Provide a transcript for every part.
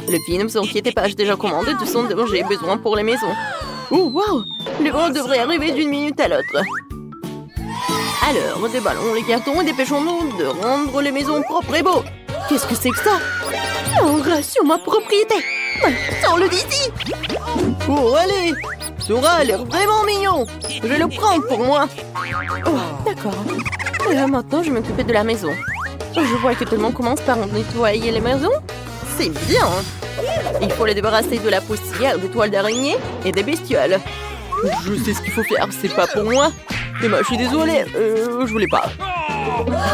Les filles, ne vous inquiétez pas, j'ai déjà commandé tout ce dont j'ai besoin pour les maisons. Oh, wow! Les ballons devraient arriver d'une minute à l'autre. Alors, des ballons, les cartons et dépêchons-nous de rendre les maisons propres et beaux. Qu'est-ce que c'est que ça? Oh, sur ma propriété! Sors-le d'ici! Oh, allez! Sora a l'air vraiment mignon! Je vais le prendre pour moi! Oh, d'accord. Maintenant, je vais m'occuper de la maison. Je vois que tout le monde commence par nettoyer les maisons. C'est bien! Il faut les débarrasser de la poussière, des toiles d'araignée et des bestioles. Je sais ce qu'il faut faire, c'est pas pour moi. Emma, je suis désolée, je voulais pas.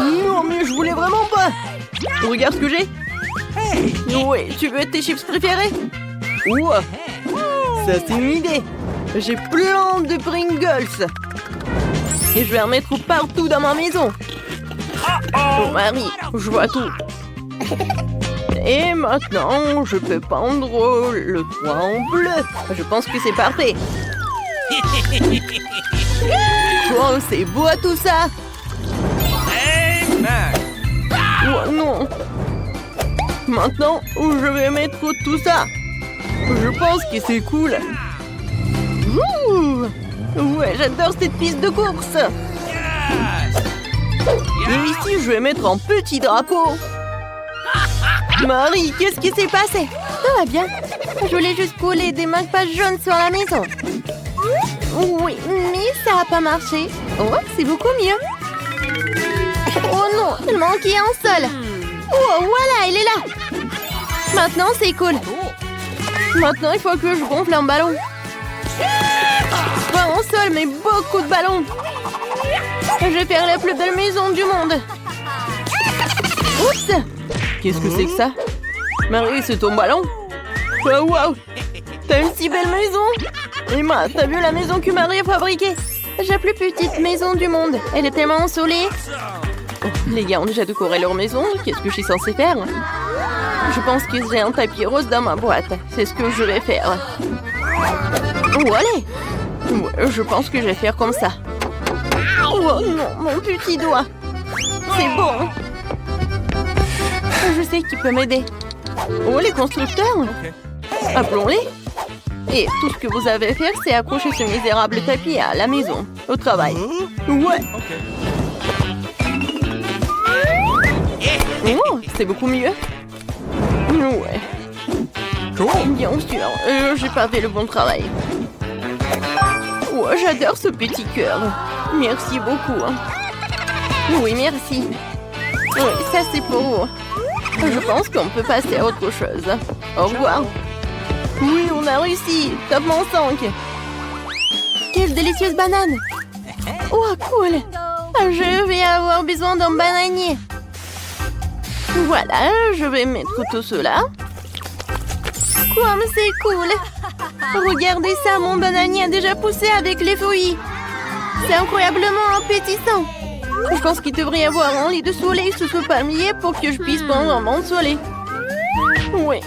Non, mais je voulais vraiment pas. Regarde ce que j'ai. Ouais, tu veux tes chips préférés? Ouah, ça c'est une idée. J'ai plein de Pringles. Et je vais en mettre partout dans ma maison. Oh Marie, je vois tout. Et maintenant, je peux peindre le toit en bleu. Je pense que c'est parfait. Oh, c'est beau tout ça. Oh non. Maintenant, je vais mettre tout ça. Je pense que c'est cool. Ouh. Ouais, j'adore cette piste de course. Et ici, je vais mettre un petit drapeau. Marie, qu'est-ce qui s'est passé? Tout va bien. Je voulais juste coller des marque-pages jaunes sur la maison. Oui, mais ça n'a pas marché. Oh, c'est beaucoup mieux. Oh non, il manquait un seul. Oh, voilà, il est là. Maintenant, c'est cool. Maintenant, il faut que je gonfle un ballon. Pas un seul, mais beaucoup de ballons. Je vais faire la plus belle maison du monde. Oups! Qu'est-ce que c'est que ça? Marie, c'est ton ballon? Oh, wow! T'as une si belle maison! Emma, t'as vu la maison que Marie a fabriquée? J'ai la plus petite maison du monde. Elle est tellement ensoleillée. Oh, les gars ont déjà décoré leur maison. Qu'est-ce que je suis censée faire? Je pense que j'ai un tapis rose dans ma boîte. C'est ce que je vais faire. Oh, allez! Ouais, je pense que je vais faire comme ça. Oh non, mon petit doigt. C'est bon. Je sais qui peut m'aider. Oh, les constructeurs. Appelons-les. Et tout ce que vous avez à faire, c'est accrocher ce misérable tapis à la maison, au travail. Ouais. Oh, c'est beaucoup mieux. Ouais. Bien sûr, j'ai pas fait le bon travail. Oh, j'adore ce petit cœur. Merci beaucoup. Oui, merci. Oui, ça c'est pour vous. Je pense qu'on peut passer à autre chose. Au revoir. Oui, on a réussi. Top mon 5. Quelle délicieuse banane. Oh, cool. Je vais avoir besoin d'un bananier. Voilà, je vais mettre tout cela. Comme c'est cool. Regardez ça, mon bananier a déjà poussé avec les feuilles. C'est incroyablement appétissant. Je pense qu'il devrait y avoir un lit de soleil sous ce palmier pour que je puisse prendre un bain de soleil. Oui,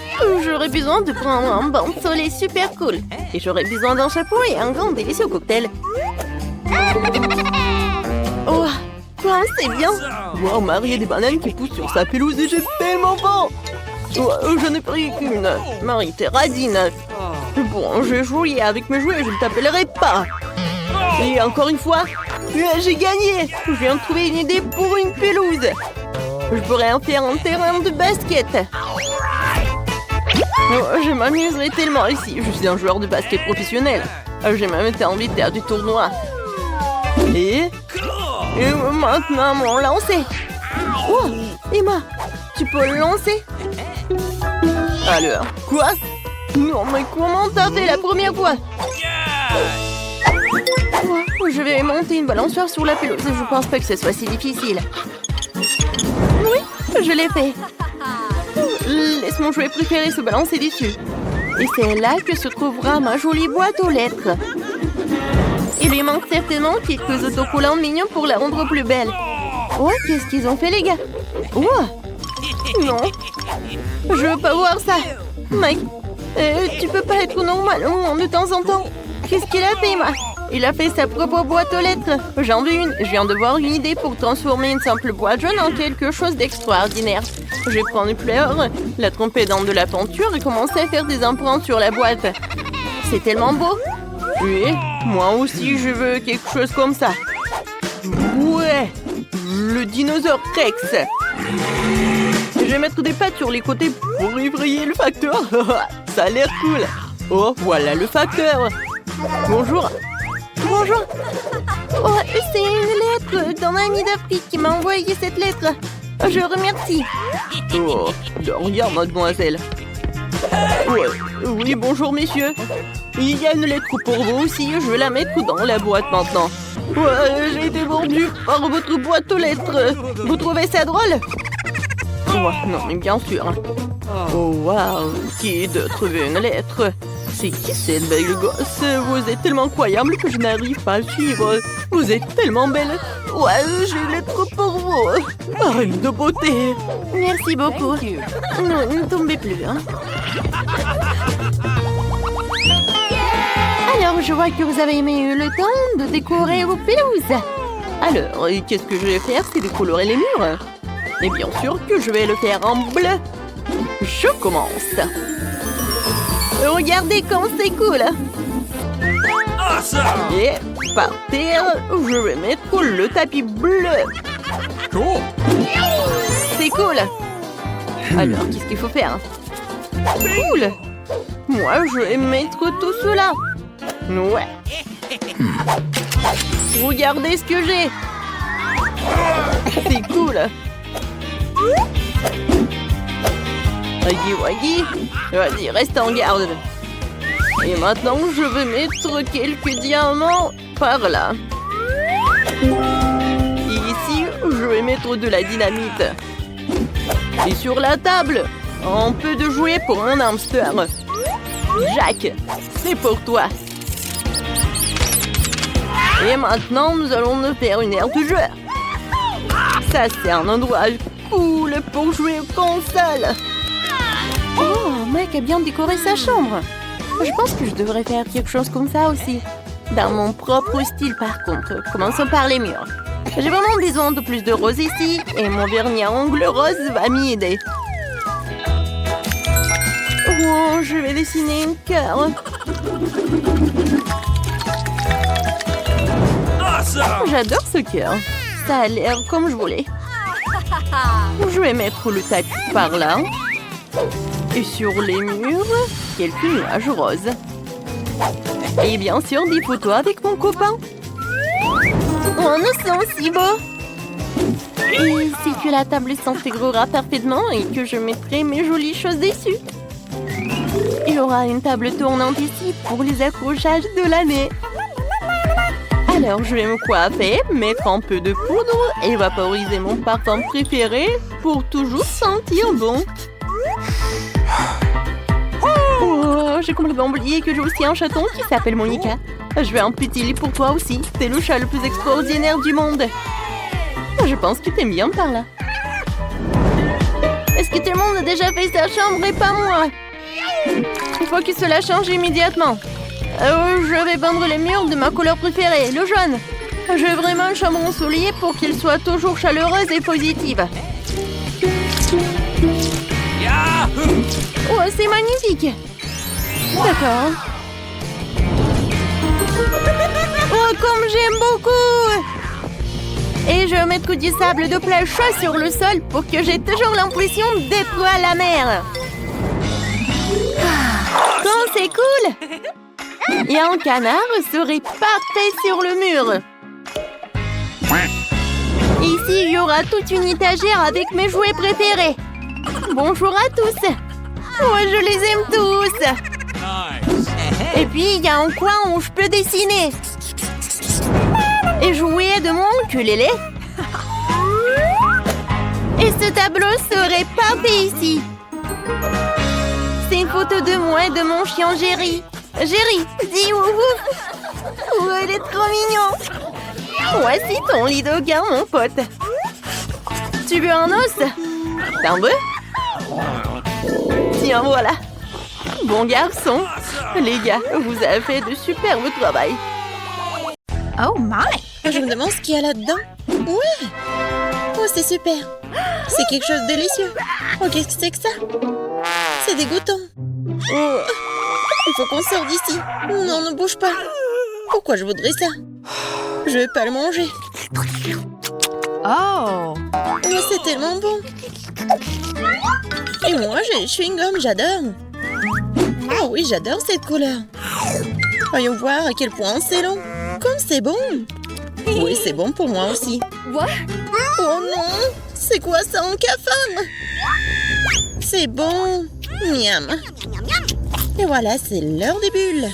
j'aurais besoin de prendre un bain de soleil super cool. Et j'aurais besoin d'un chapeau et un grand délicieux cocktail. Oh, quoi, c'est bien. Wow, Marie a des bananes qui poussent sur sa pelouse et j'ai tellement faim. Oh, je n'ai pris qu'une. Marie, t'es radine. Bon, je vais jouer avec mes jouets, je ne t'appellerai pas. Et encore une fois, j'ai gagné. Je viens de trouver une idée pour une pelouse. Je pourrais en faire un terrain de basket. Oh, je m'amuserai tellement ici. Je suis un joueur de basket professionnel. J'ai même été envie de faire du tournoi. Et maintenant, mon lancer. Oh, Emma, tu peux le lancer? Alors, quoi? Non, mais comment t'as fait la première fois? Je vais monter une balançoire sur la pelouse. Je pense pas que ce soit si difficile. Oui, je l'ai fait. Laisse mon jouet préféré se balancer dessus. Et c'est là que se trouvera ma jolie boîte aux lettres. Il lui manque certainement quelques autocollants mignons pour la rendre plus belle. Oh, qu'est-ce qu'ils ont fait, les gars? Oh, non. Je veux pas voir ça. Mike, tu peux pas être normal de temps en temps. Qu'est-ce qu'il a fait, Emma? Il a fait sa propre boîte aux lettres. J'en veux une. Je viens de voir une idée pour transformer une simple boîte jaune en quelque chose d'extraordinaire. Je vais prendre une fleur, la tremper dans de la peinture et commencer à faire des empreintes sur la boîte. C'est tellement beau. Oui, moi aussi je veux quelque chose comme ça. Ouais, le dinosaure Rex. Je vais mettre des pattes sur les côtés pour effrayer le facteur. Ça a l'air cool. Oh, voilà le facteur. Bonjour. Bonjour. Oh, c'est une lettre d'un ami d'Afrique qui m'a envoyé cette lettre. Je remercie. Oh, de rien, mademoiselle. Ouais. Oui, bonjour, messieurs. Il y a une lettre pour vous aussi. Je vais la mettre dans la boîte maintenant. Ouais, j'ai été mordu par votre boîte aux lettres. Vous trouvez ça drôle? Ouais, non, mais bien sûr. Oh, waouh. Qui de trouver une lettre? C'est qui cette belle gosse? Vous êtes tellement incroyable que je n'arrive pas à suivre. Vous êtes tellement belle. Ouais, j'ai une lettre pour vous. Reine de beauté. Merci beaucoup. Non, ne tombez plus. Hein. Alors, je vois que vous avez eu le temps de décorer vos pelouses. Alors, qu'est-ce que je vais faire? C'est décolorer les murs. Et bien sûr que je vais le faire en bleu. Je commence. Regardez comme c'est cool. Et par terre, je vais mettre le tapis bleu. C'est cool. Alors, qu'est-ce qu'il faut faire? Cool. Moi, je vais mettre tout cela. Ouais. Regardez ce que j'ai. C'est cool. Waggy, vas-y, reste en garde. Et maintenant, je vais mettre quelques diamants par là. Et ici, je vais mettre de la dynamite. Et sur la table, un peu de jouet pour un hamster. Jack, c'est pour toi. Et maintenant, nous allons nous faire une aire de jeu. Ça, c'est un endroit cool pour jouer aux consoles. Oh, mec a bien décoré sa chambre. Je pense que je devrais faire quelque chose comme ça aussi. Dans mon propre style, par contre. Commençons par les murs. J'ai vraiment besoin de plus de rose ici. Et mon vernis à ongles rose va m'y aider. Oh, je vais dessiner un cœur. J'adore ce cœur. Ça a l'air comme je voulais. Je vais mettre le tapis par là. Et sur les murs, quelques nuages roses. Et bien sûr, des photos avec mon copain. Oh, nous sommes si beaux. Et c'est que la table s'intégrera parfaitement et que je mettrai mes jolies choses dessus. Il y aura une table tournante ici pour les accrochages de l'année. Alors, je vais me coiffer, mettre un peu de poudre et vaporiser mon parfum préféré pour toujours sentir bon. Oh, j'ai complètement oublié que j'ai aussi un chaton qui s'appelle Monica. Je vais un petit lit pour toi aussi. C'est le chat le plus extraordinaire du monde. Je pense que t'aimes bien par là. Est-ce que tout le monde a déjà fait sa chambre et pas moi? Il faut que cela change immédiatement. Je vais peindre les murs de ma couleur préférée, le jaune. Je veux vraiment une chambre ensoleillée pour qu'elle soit toujours chaleureuse et positive. Oh, c'est magnifique. D'accord. Oh, comme j'aime beaucoup. Et je vais mettre du sable de plage chaud sur le sol pour que j'ai toujours l'impression d'être à la mer. Oh, c'est cool. Et un canard serait parfait sur le mur. Ici, il y aura toute une étagère avec mes jouets préférés. Bonjour à tous. Oh, je les aime tous. Et puis, il y a un coin où je peux dessiner. Et jouer de mon ukulélé. Et ce tableau serait parfait ici. C'est une photo de moi et de mon chien Jerry. Jerry, dis wouhou. Oh, elle est trop mignon. Voici ton lit d'Aucun, mon pote. Tu veux un os? T'en veux? Tiens, voilà. Bon garçon. Les gars, vous avez fait de superbe travail. Oh my! Je me demande ce qu'il y a là-dedans. Ouais! Oh, c'est super! C'est quelque chose de délicieux. Oh, qu'est-ce que c'est que ça? C'est dégoûtant. Oh, il faut qu'on sorte d'ici. Non, ne bouge pas. Pourquoi je voudrais ça? Je vais pas le manger. Oh! Oh, c'est tellement bon. Et moi, j'ai le chewing-gum, j'adore. Oh oui, j'adore cette couleur. Voyons voir à quel point c'est long. Comme c'est bon. Oui, c'est bon pour moi aussi. What? Oh non! C'est quoi ça en cafard? C'est bon. Miam. Et voilà, c'est l'heure des bulles.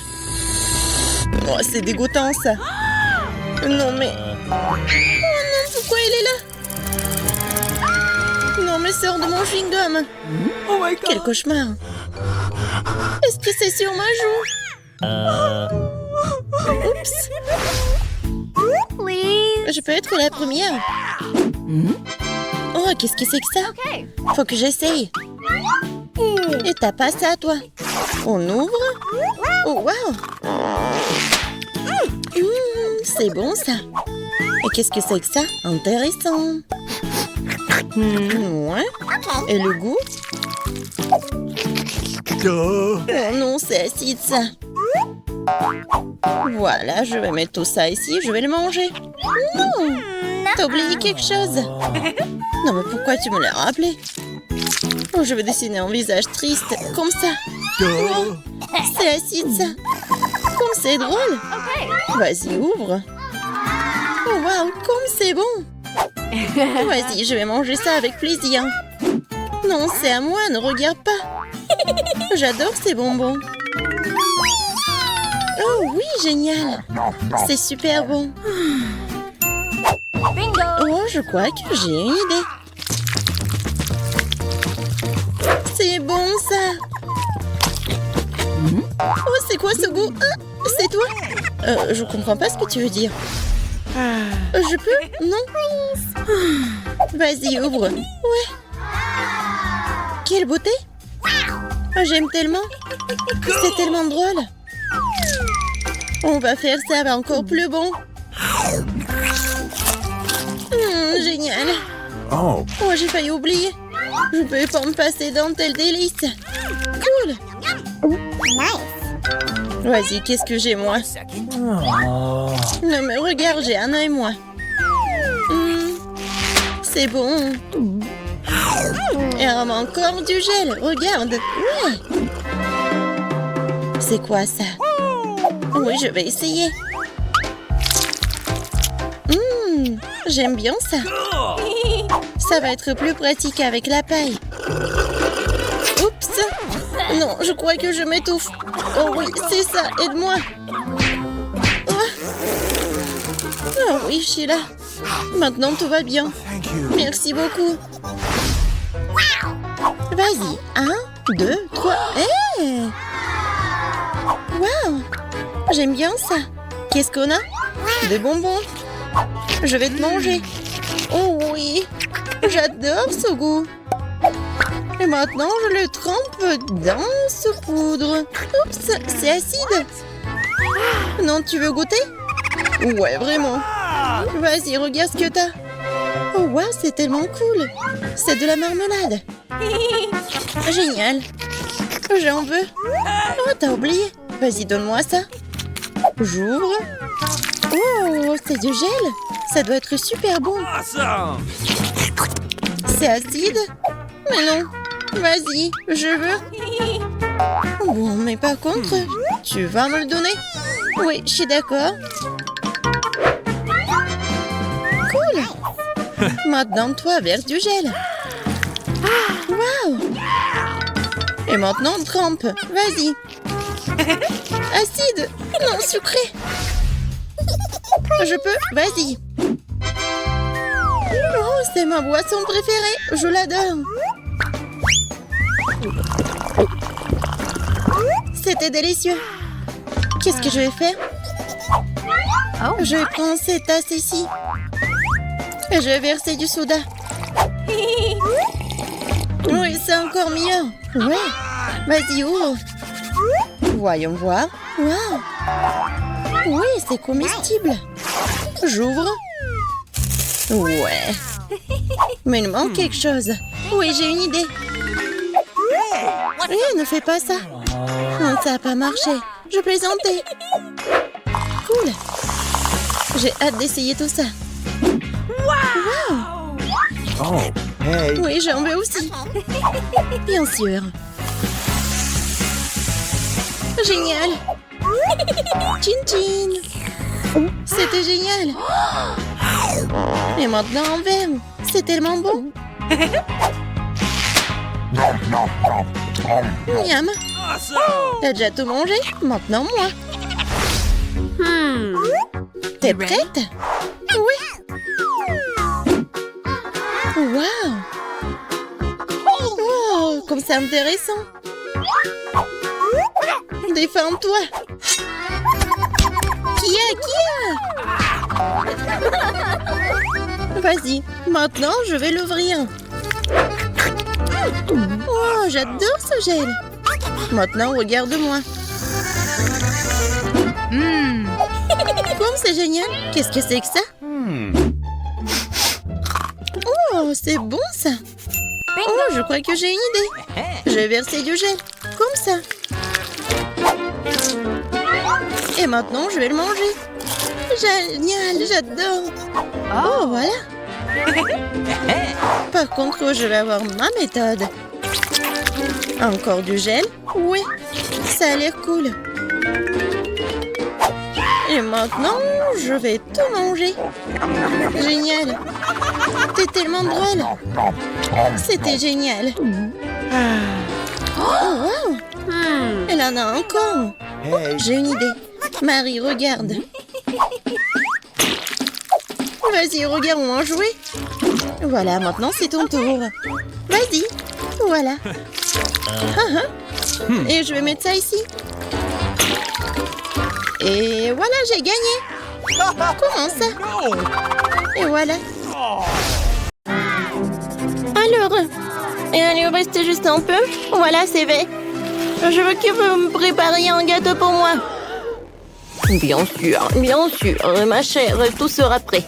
Oh, c'est dégoûtant ça. Non mais... Oh non, pourquoi il est là? Non mais sors de mon chewing-gum. Oh my God. Quel cauchemar. Est-ce que c'est sur ma joue? Oups. Please. Je peux être la première. Oh, qu'est-ce que c'est que ça? Okay. Faut que j'essaye. Et t'as pas ça, toi? On ouvre? Oh, wow! C'est bon, ça. Et qu'est-ce que c'est que ça? Intéressant. Ouais. Et le goût? Oh non, c'est acide, ça. Voilà, je vais mettre tout ça ici, je vais le manger. Non! T'as oublié quelque chose? Non, mais pourquoi tu me l'as rappelé? Oh, je vais dessiner un visage triste, comme ça. Oh, c'est acide, ça. Comme c'est drôle. Okay. Vas-y, ouvre. Oh, waouh, comme c'est bon. Vas-y, je vais manger ça avec plaisir. Non, c'est à moi, ne regarde pas. J'adore ces bonbons. Oh oui, génial. C'est super bon. Bingo! Oh, je crois que j'ai une idée. C'est bon, ça. Oh, c'est quoi ce goût? Ah, c'est toi? Je comprends pas ce que tu veux dire. Je peux? Non? Vas-y, ouvre. Ouais. Quelle beauté! Oh, j'aime tellement. C'est tellement drôle. On va faire ça encore plus bon. Génial. Oh. Oh, j'ai failli oublier. Je peux pas me passer d'un tel délice. Cool. Vas-y, qu'est-ce que j'ai, moi? Non, mais regarde, j'ai un œil, moi. C'est bon. Et on a encore du gel, regarde. Ouais. C'est quoi, ça? Oui, je vais essayer. J'aime bien ça. Ça va être plus pratique avec la paille. Oups. Non, je crois que je m'étouffe. Oh oui, c'est ça, aide-moi. Oh oui, je suis là. Maintenant, tout va bien. Merci beaucoup. Vas-y, 1, 2, 3. Hey! Waouh! J'aime bien ça. Qu'est-ce qu'on a? Des bonbons. Je vais te manger. Oh oui! J'adore ce goût. Et maintenant, je le trempe dans ce poudre. Oups, c'est acide. Non, tu veux goûter? Ouais, vraiment. Vas-y, regarde ce que t'as. Oh, wow, c'est tellement cool. C'est de la marmelade. Génial. J'en veux. Oh, t'as oublié. Vas-y, donne-moi ça. J'ouvre. Oh, c'est du gel. Ça doit être super bon. C'est acide? Mais non. Vas-y, je veux. Bon, mais par contre, tu vas me le donner? Oui, je suis d'accord. Cool. Maintenant, toi, verse du gel. Waouh. Et maintenant, trempe. Vas-y. Acide. Non, sucré. Je peux? Vas-y. Oh, c'est ma boisson préférée. Je l'adore. C'était délicieux. Qu'est-ce que je vais faire? Oh, Je vais prendre cette tasse ici. Et je vais verser du soda. Oui, c'est encore mieux. Ouais. Vas-y, ouvre. Voyons voir. Waouh. Oui, c'est comestible. J'ouvre. Ouais. Mais il manque quelque chose. Oui, j'ai une idée. Ne fais pas ça. Non, ça n'a pas marché. Je plaisantais. Cool. J'ai hâte d'essayer tout ça. Wow. Oh, hey. Oui, j'en veux aussi. Bien sûr. Génial. Tchin tchin. C'était génial. Et maintenant en verre. C'est tellement bon. Miam. T'as déjà tout mangé? Maintenant moi. T'es prête? Oui. Wow. Oh, comme c'est intéressant. Défends-toi. Qui a? Vas-y, maintenant je vais l'ouvrir. Oh, j'adore ce gel. Maintenant, regarde-moi. Comme c'est génial. Qu'est-ce que c'est que ça? Oh, c'est bon ça. Oh, je crois que j'ai une idée. Je vais verser du gel. Comme ça. Et maintenant, je vais le manger. Génial, j'adore. Oh, voilà. Par contre, je vais avoir ma méthode. Encore du gel? Oui, ça a l'air cool. Et maintenant, je vais tout manger. Génial. T'es tellement drôle. C'était génial. Oh, wow. Elle en a encore. Hey. J'ai une idée. Marie, regarde. Vas-y, regarde, on va jouer. Voilà, maintenant c'est ton tour. Vas-y. Voilà. Et je vais mettre ça ici. Et voilà, j'ai gagné. Comment ça? Et voilà. Alors, il reste juste un peu. Voilà, c'est fait. Je veux que vous me prépariez un gâteau pour moi. Bien sûr, ma chère, tout sera prêt.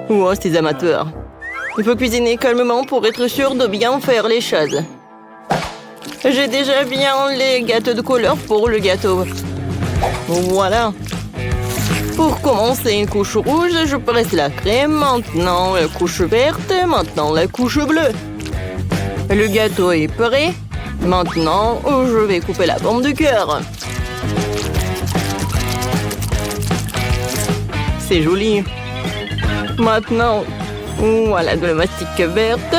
Oh, ces amateurs. Il faut cuisiner calmement pour être sûr de bien faire les choses. J'ai déjà bien les gâteaux de couleur pour le gâteau. Voilà. Pour commencer, une couche rouge, je presse la crème. Maintenant, la couche verte. Maintenant, la couche bleue. Le gâteau est prêt. Maintenant, je vais couper la forme du cœur. C'est joli. Maintenant, voilà de la mastic verte.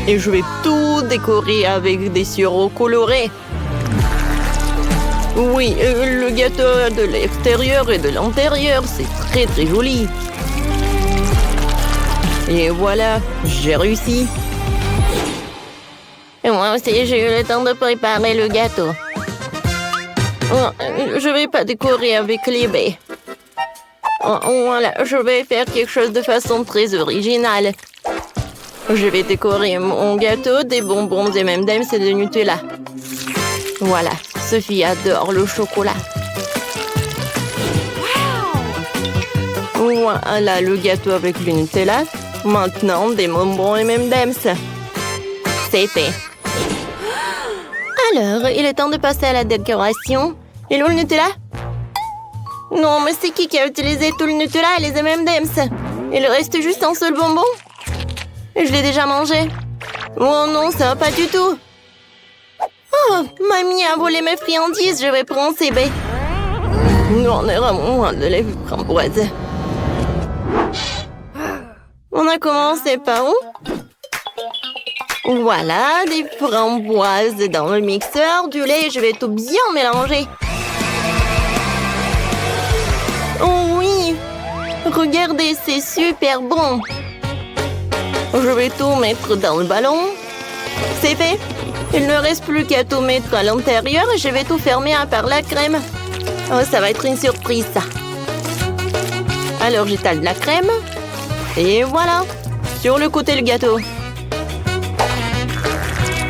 Et je vais tout décorer avec des sirops colorés. Oui, le gâteau de l'extérieur et de l'intérieur, c'est très très joli. Et voilà, j'ai réussi. Et moi aussi, j'ai eu le temps de préparer le gâteau. Oh, je vais pas décorer avec les baies. Oh, voilà, je vais faire quelque chose de façon très originale. Je vais décorer mon gâteau des bonbons et M&M's et de Nutella. Voilà, Sophie adore le chocolat. Voilà le gâteau avec le Nutella. Maintenant, des bonbons et M&M's. C'est fait. Alors, il est temps de passer à la décoration. Et le Nutella? Non, mais c'est qui a utilisé tout le Nutella et les M&M's? Il reste juste un seul bonbon? Et je l'ai déjà mangé. Oh non, ça va pas du tout. Oh, mamie a volé mes friandises, je vais prendre ces baies. On est vraiment de la framboise. On a commencé par où? Voilà, des framboises dans le mixeur, du lait, je vais tout bien mélanger. Oh oui! Regardez, c'est super bon! Je vais tout mettre dans le ballon. C'est fait! Il ne reste plus qu'à tout mettre à l'intérieur et je vais tout fermer à part la crème. Oh, ça va être une surprise, ça! Alors, j'étale de la crème. Et voilà! Sur le côté, le gâteau.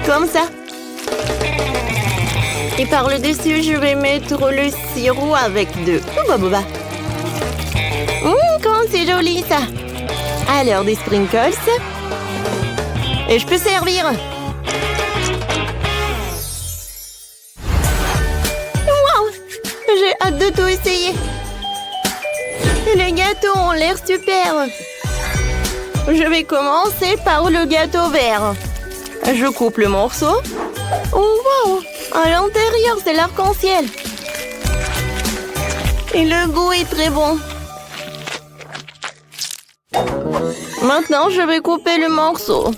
Comme ça. Et par le dessus, je vais mettre le sirop avec de Hubba Bubba. c'est joli ça. Alors des sprinkles. Et je peux servir. Wow! J'ai hâte de tout essayer. Les gâteaux ont l'air super. Je vais commencer par le gâteau vert. Je coupe le morceau. Oh wow! À l'intérieur, c'est l'arc-en-ciel. Et le goût est très bon. Maintenant, je vais couper le morceau.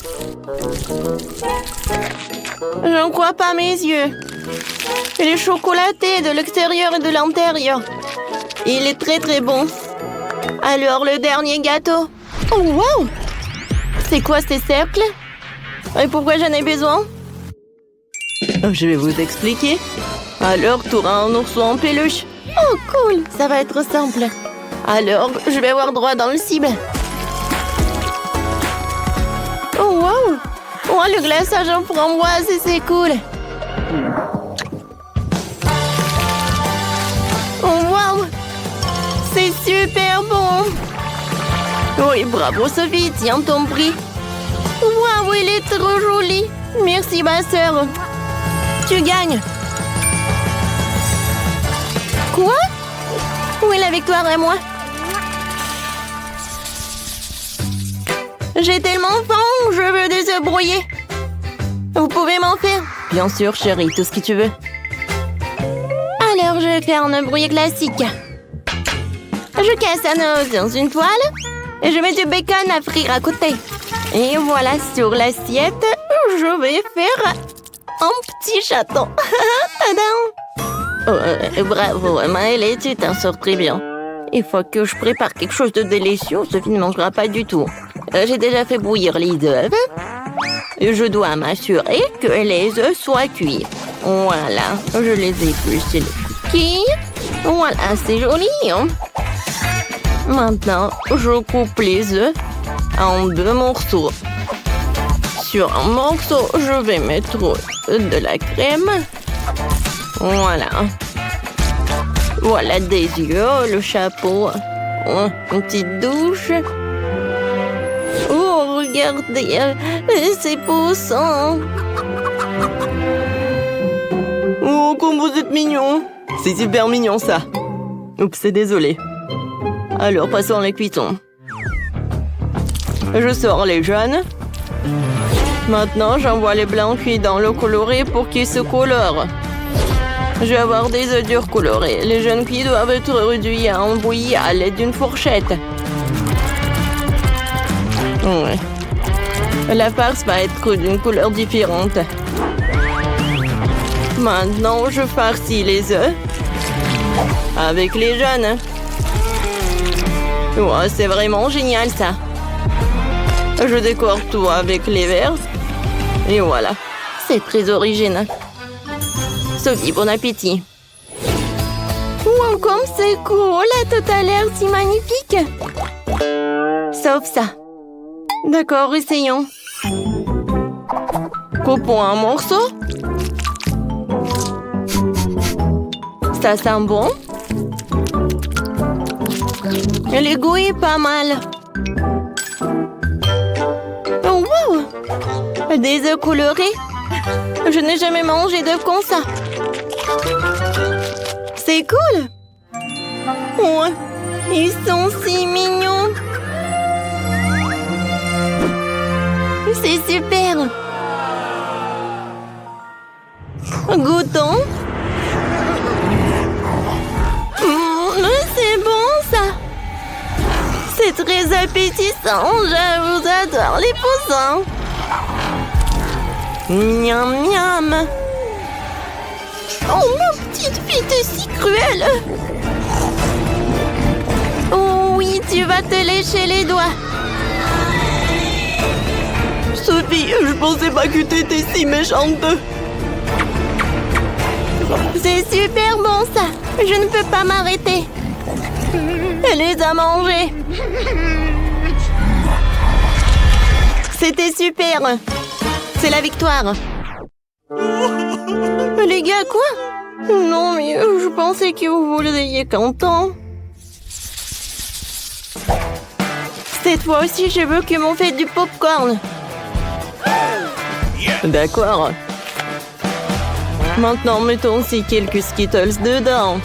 Je ne crois pas mes yeux. Il est chocolaté de l'extérieur et de l'intérieur. Il est très très bon. Alors, le dernier gâteau. Oh wow! C'est quoi ces cercles? Et pourquoi j'en ai besoin? Je vais vous expliquer. Alors, tu auras un ourson en peluche. Oh, cool! Ça va être simple. Alors, je vais avoir droit dans le cible. Oh, wow! Oh, le glaçage en framboise, c'est cool. Oh, wow! C'est super bon! Oui, bravo, Sophie. Tiens ton prix. Waouh, il est trop joli. Merci, ma sœur. Tu gagnes. Quoi? Où est la victoire à moi? J'ai tellement faim, je veux des œufs brouillés. Vous pouvez m'en faire? Bien sûr, chérie, tout ce que tu veux. Alors, je vais faire un œuf brouillé classique. Je casse un œuf dans une toile et je mets du bacon à frire à côté. Et voilà, sur l'assiette, je vais faire un petit chaton. Tadam! Bravo, Maëlle, tu t'en sors très bien. Il faut que je prépare quelque chose de délicieux. Sophie ne mangera pas du tout. J'ai déjà fait bouillir les œufs. Et je dois m'assurer que les œufs soient cuits. Voilà, je les épluche les coquilles. Voilà, c'est joli. Hein? Maintenant, je coupe les œufs en 2 morceaux. Sur un morceau, je vais mettre de la crème. Voilà. Voilà des yeux, le chapeau. Oh, une petite douche. Oh, regardez, c'est poussant. Oh, comme vous êtes mignon. C'est super mignon, ça. Oups, c'est désolé. Alors, passons à la cuisson. Je sors les jaunes. Maintenant, j'envoie les blancs cuits dans l'eau colorée pour qu'ils se colorent. Je vais avoir des œufs durs colorés. Les jaunes cuits doivent être réduits en bouillie à l'aide d'une fourchette. Ouais. La farce va être d'une couleur différente. Maintenant, je farcis les œufs avec les jaunes. Ouais, c'est vraiment génial, ça. Je décore tout avec les verts. Et voilà. C'est très original. Sophie, bon appétit. Wow, comme c'est cool. Tout a l'air si magnifique. Sauf ça. D'accord, essayons. Coupons un morceau. Ça sent bon. Le goût est pas mal. Oh, wow! Des œufs colorés. Je n'ai jamais mangé d'œufs comme ça. C'est cool. Oh, ils sont si mignons. C'est super. Goûtons. C'est bon, ça. C'est très appétissant. Je vous adore, les poussins. Miam, miam. Oh, ma petite fille, t'es si cruelle. Oh oui, tu vas te lécher les doigts. Sophie, je pensais pas que t'étais si méchante. C'est super bon, ça. Je ne peux pas m'arrêter. Elle les a mangés. C'était super. C'est la victoire. Les gars, quoi? Non, mais je pensais que vous vouliez content. Cette fois aussi, je veux que m'on fait du popcorn. D'accord. Maintenant, mettons aussi quelques Skittles dedans.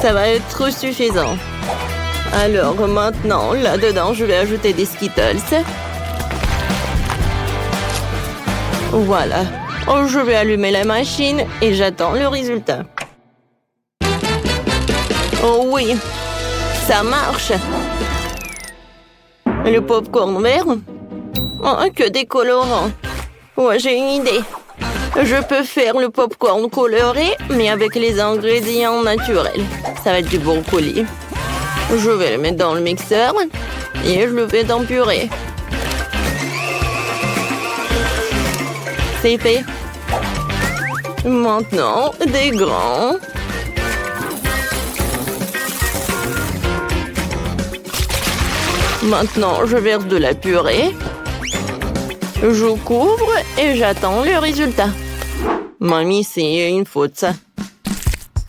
Ça va être suffisant. Alors maintenant, là-dedans, je vais ajouter des Skittles. Voilà. Oh, je vais allumer la machine et j'attends le résultat. Oh oui, ça marche. Le popcorn vert? Oh, que des colorants. Ouais, j'ai une idée. Je peux faire le popcorn coloré, mais avec les ingrédients naturels. Ça va être du brocoli. Je vais le mettre dans le mixeur et je le fais en purée. C'est fait. Maintenant, des grands. Maintenant, je verse de la purée. Je couvre et j'attends le résultat. Mamie, c'est une faute, ça.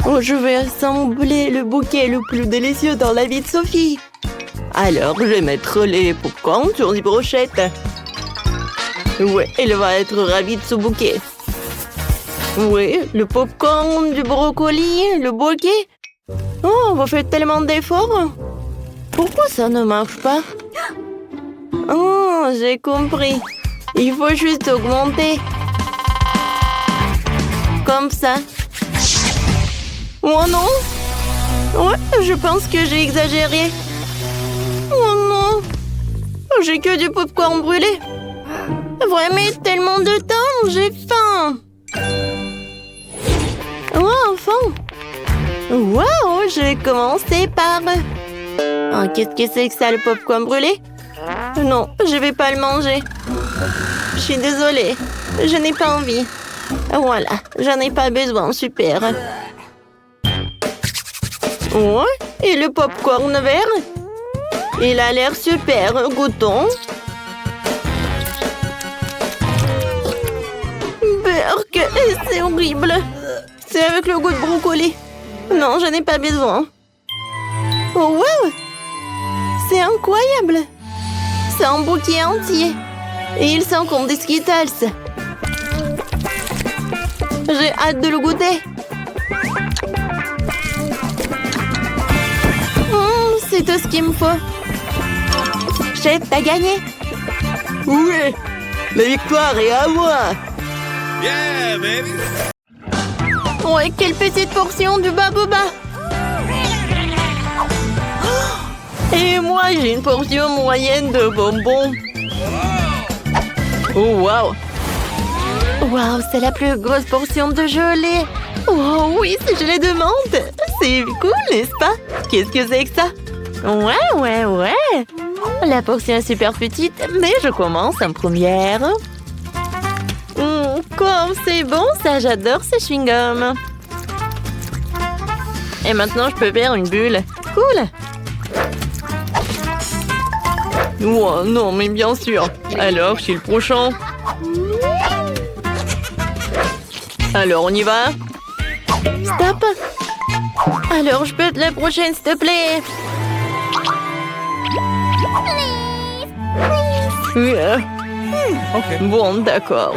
Oh, je vais assembler le bouquet le plus délicieux dans la vie de Sophie. Alors, je vais mettre les popcorn sur des brochettes. Ouais, elle va être ravie de ce bouquet. Oui, le popcorn, du brocoli, le bouquet. Oh, vous faites tellement d'efforts. Pourquoi ça ne marche pas? Oh, j'ai compris. Il faut juste augmenter. Comme ça. Oh non! Ouais, je pense que j'ai exagéré. Oh non! J'ai que du popcorn brûlé. Vraiment tellement de temps, j'ai faim. Oh, enfin! Waouh, je vais commencer par... Oh, qu'est-ce que c'est que ça, le popcorn brûlé? Non, je vais pas le manger. Je suis désolée, je n'ai pas envie. Voilà, j'en ai pas besoin, super. Ouais, et le popcorn vert? Il a l'air super, goûtons. Berk, c'est horrible. C'est avec le goût de brocoli. Non, je n'ai pas besoin. Oh, wow! C'est incroyable! C'est un bouquet entier. Et il sent comme des Skittles. J'ai hâte de le goûter. C'est tout ce qu'il me faut. Chef, t'as gagné. Oui, la victoire est à moi. Yeah, baby! Ouais, quelle petite portion du baboba. Et moi, j'ai une portion moyenne de bonbons. Oh, waouh! Waouh, c'est la plus grosse portion de gelée. Oh oui, c'est gelée de menthe. C'est cool, n'est-ce pas? Qu'est-ce que c'est que ça? Ouais. La portion est super petite, mais je commence en première. Comme c'est bon, ça, j'adore ces chewing-gums. Et maintenant, je peux faire une bulle. Cool! Oh, non, mais bien sûr. Alors, je suis le prochain. Alors, on y va? Stop! Alors, je peux être la prochaine, s'il te plaît? Ok. Bon, d'accord.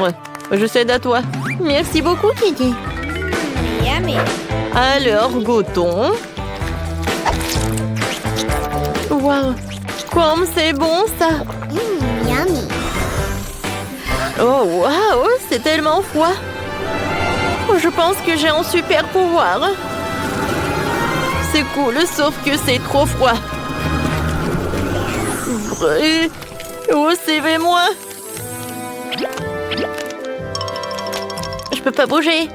Je cède à toi. Merci beaucoup, Kiki. Yummy. Alors, goûtons. Waouh! Comme c'est bon, ça! Yummy. Oh, waouh! C'est tellement froid! Je pense que j'ai un super pouvoir. C'est cool, sauf que c'est trop froid. Vrai. Oh, moi. Je peux pas bouger.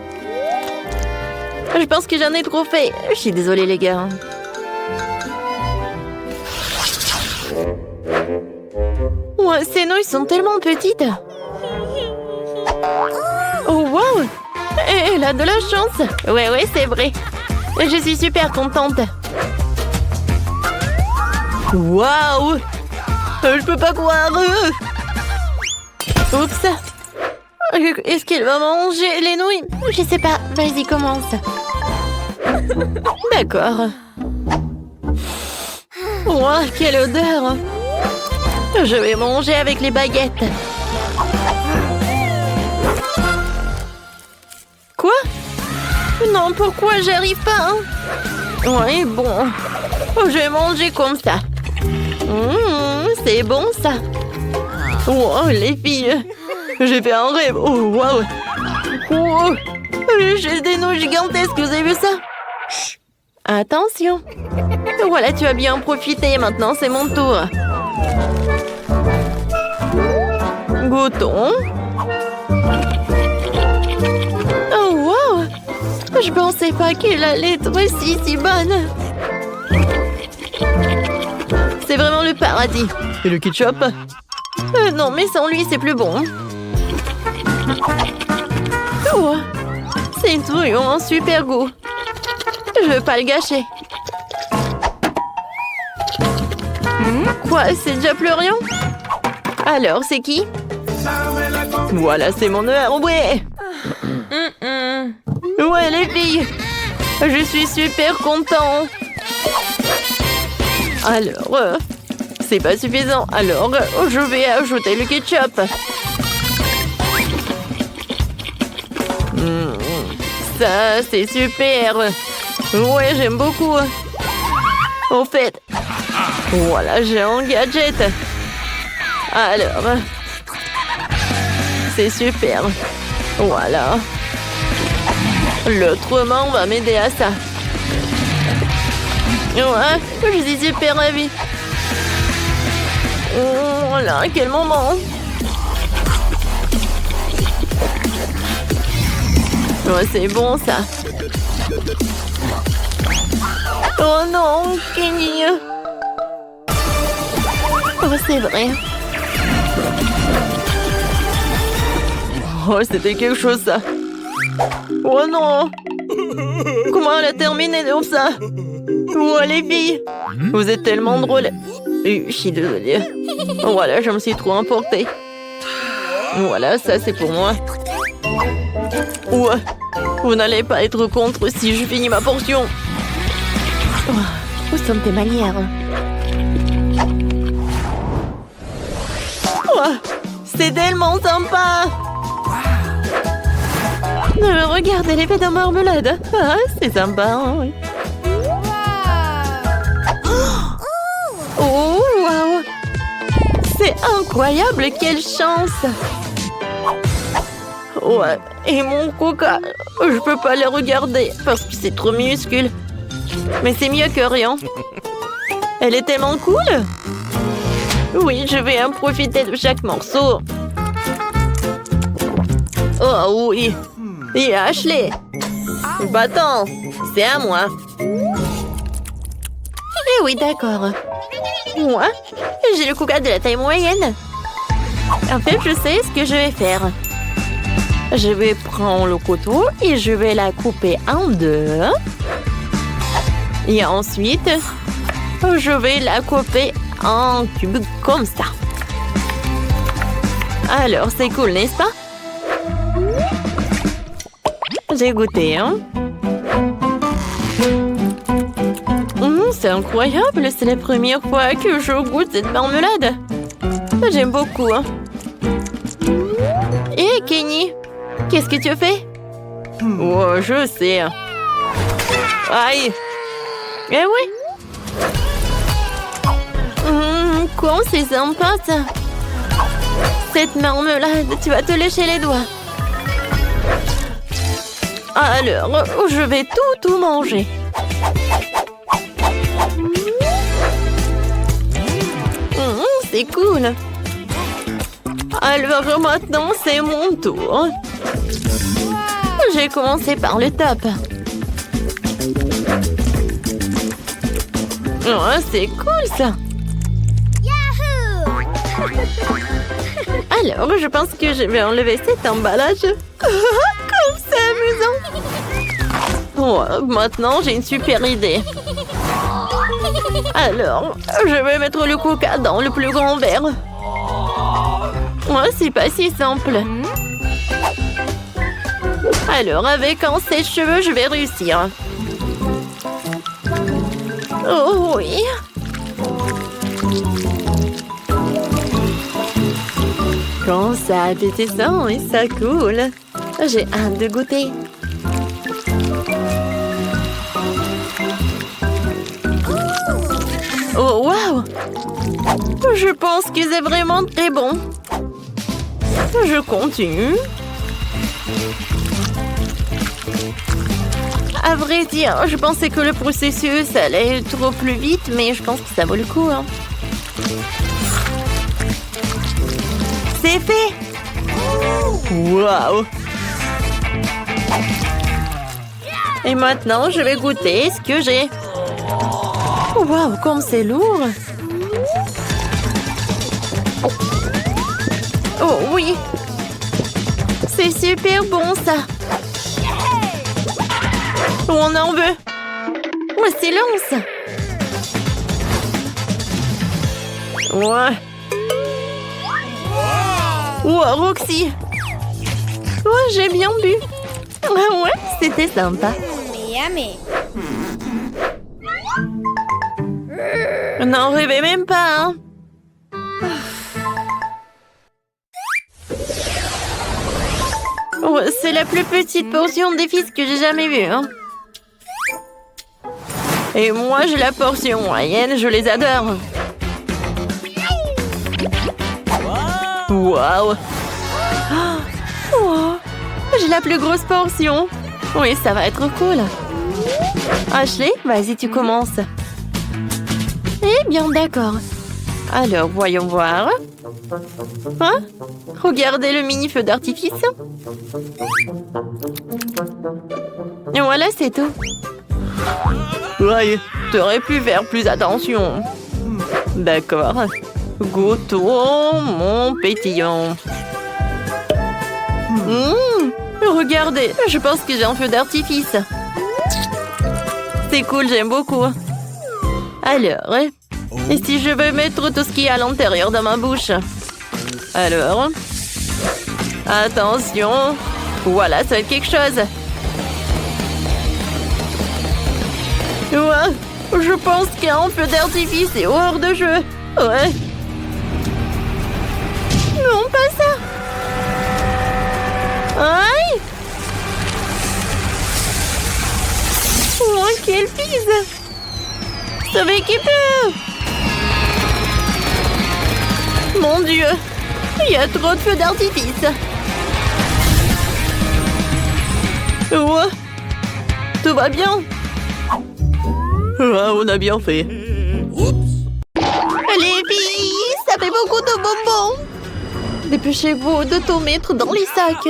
Je pense que j'en ai trop fait. Je suis désolée, les gars. Ouais, ces nouilles sont tellement petites. Oh, wow! Elle a de la chance. Ouais, c'est vrai. Je suis super contente. Waouh! Je peux pas croire. Oups. Est-ce qu'elle va manger les nouilles? Je sais pas. Vas-y, commence. D'accord. Oh, quelle odeur! Je vais manger avec les baguettes. Quoi? Non, pourquoi j'arrive pas? Ouais, bon. Je vais manger comme ça. C'est bon, ça. Oh, les filles. J'ai fait un rêve. Oh, wow. Oh, j'ai des noix gigantesques. Vous avez vu ça? Chut. Attention. Voilà, tu as bien profité. Maintenant, c'est mon tour. Goûtons. Oh, wow. Je pensais pas qu'elle allait être si bonne. C'est vraiment le paradis. Et le ketchup? Non, mais sans lui, c'est plus bon. Oh, c'est vraiment un super goût. Je veux pas le gâcher. Quoi, c'est déjà Florian? Alors, c'est qui? Voilà, c'est mon heure, ouais. Ouais, les filles, je suis super content. Alors, c'est pas suffisant. Alors, je vais ajouter le ketchup. Ça, c'est super. Ouais, j'aime beaucoup. Au fait, voilà, j'ai un gadget. Alors, c'est super. Voilà. L'autre main va m'aider à ça. Ouais, je suis super ravie. Oh là, quel moment. Ouais, c'est bon, ça. Oh non, Kenny. Oh, c'est vrai. Oh, c'était quelque chose, ça. Oh non. Comment elle a terminé comme ça? Oh, les filles. Vous êtes tellement drôles. Je suis désolée. Voilà, je me suis trop emportée. Voilà, ça, c'est pour moi. Ouais. Vous n'allez pas être contre si je finis ma portion. Où sont tes manières? Oh, c'est tellement sympa. Regardez l'effet de marmelade. Ah, c'est sympa. Oui. Oh, wow. C'est incroyable, quelle chance. Ouais, et mon coca, je peux pas le regarder parce que c'est trop minuscule. Mais c'est mieux que rien. Elle est tellement cool. Oui, je vais en profiter de chaque morceau. Oh oui. Et Ashley. Bâton, c'est à moi. Eh oui, d'accord. Moi, j'ai le coca de la taille moyenne. En fait, je sais ce que je vais faire. Je vais prendre le couteau et je vais la couper en deux. Et ensuite, je vais la couper en cubes comme ça. Alors, c'est cool, n'est-ce pas? J'ai goûté, hein? C'est incroyable, c'est la première fois que je goûte cette marmelade. J'aime beaucoup, hein? Hé, Kenny, qu'est-ce que tu fais? Oh, je sais. Aïe! Eh oui! Quoi, c'est sympa, ça! Cette marmelade, tu vas te lécher les doigts. Alors, je vais tout manger. C'est cool. Alors maintenant, c'est mon tour. J'ai commencé par le top. Oh, c'est cool, ça. Alors, je pense que je vais enlever cet emballage. Comme c'est amusant. Oh, maintenant, j'ai une super idée. Alors, je vais mettre le coca dans le plus grand verre. Oh, c'est pas si simple. Alors, avec un sèche-cheveux, je vais réussir. Oh oui. Quand ça appétissant et ça coule. J'ai hâte de goûter. Oh, waouh! Je pense que c'est vraiment très bon. Je continue. À vrai dire, je pensais que le processus allait trop plus vite, mais je pense que ça vaut le coup. Hein. C'est fait! Waouh! Et maintenant, je vais goûter ce que j'ai. Waouh, comme c'est lourd! Oh oui! C'est super bon, ça! On en veut! Oh, silence! Ouais! Oh, Roxy! Oh, j'ai bien bu! Ah ouais, c'était sympa! Yummy. N'en rêvez même pas, hein! Oh, c'est la plus petite portion des fils que j'ai jamais vue, hein! Et moi, j'ai la portion moyenne, je les adore! Waouh! Oh, j'ai la plus grosse portion! Oui, ça va être cool! Ashley, vas-y, tu commences! Eh bien, d'accord. Alors, voyons voir. Hein? Regardez le mini-feu d'artifice. Et voilà, c'est tout. Ouais, t'aurais pu faire plus attention. D'accord. Goûtons mon pétillant. Regardez, je pense que j'ai un feu d'artifice. C'est cool, j'aime beaucoup. Alors, et si je veux mettre tout ce qui est à l'intérieur de ma bouche? Alors, attention, voilà, ça va être quelque chose. Ouais, je pense qu'un feu d'artifice est hors de jeu. Ouais. Non, pas ça. Aïe. Oh, quelle pise. Sauvez qui peut. Mon Dieu, il y a trop de feux d'artifice. Ouais, tout va bien. Ah, on a bien fait. Les filles, ça fait beaucoup de bonbons. Dépêchez-vous de tout mettre dans les sacs.